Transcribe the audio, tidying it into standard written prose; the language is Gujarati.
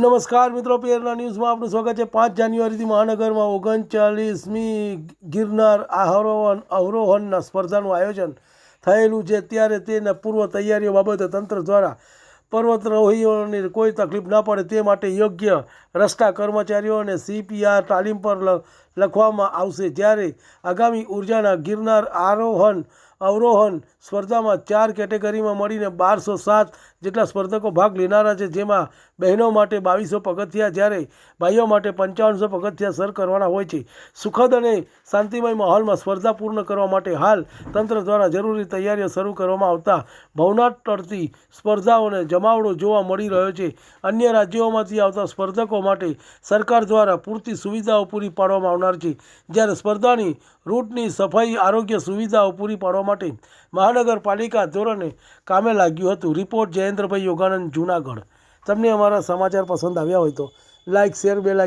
નમસ્કાર મિત્રો, પેરના ન્યૂઝમાં આપનું સ્વાગત છે। 5 જાન્યુઆરીથી મહાનગરમાં 39મી ગિરનાર અવરોહણ સ્પર્ધાનું આયોજન થયેલું છે, ત્યારે તેના પૂર્વ તૈયારીઓ બાબતે તંત્ર દ્વારા પર્વતારોહીઓને કોઈ તકલીફ ન પડે તે માટે યોગ્ય રસ્તા કર્મચારીઓ અને CPR તાલીમ પર લખવામાં આવશે। જ્યારે આગામી ઉર્જાના ગિરનાર અવરોહણ સ્પર્ધામાં 4 કેટેગરીમાં મળીને 1207 જેટલા સ્પર્ધકો ભાગ લેનારા છે, જેમાં બહેનો માટે 2200 પગથિયા જ્યારે ભાઈઓ માટે 5500 પગથિયા સર કરવાના હોય છે। સુખદ અને શાંતિમય માહોલમાં સ્પર્ધા પૂર્ણ કરવા માટે હાલ તંત્ર દ્વારા જરૂરી તૈયારીઓ શરૂ કરવામાં આવતા ભવનાથ સ્પર્ધાઓને જમાવડો જોવા મળી રહ્યો છે। અન્ય રાજ્યોમાંથી આવતા સ્પર્ધકો માટે સરકાર દ્વારા પૂરતી સુવિધાઓ પૂરી પાડવામાં આવનાર છે, જ્યારે સ્પર્ધાની રૂટની સફાઈ આરોગ્ય સુવિધાઓ પૂરી પાડવા માટે મહાનગરપાલિકા ધોરણે કામે લાગ્યું હતું। રિપોર્ટ જયેન્દ્રભાઈ યોગાનંદ, જૂનાગઢ। તમને અમારા સમાચાર પસંદ આવ્યા હોય તો લાઇક, શેર, બેલ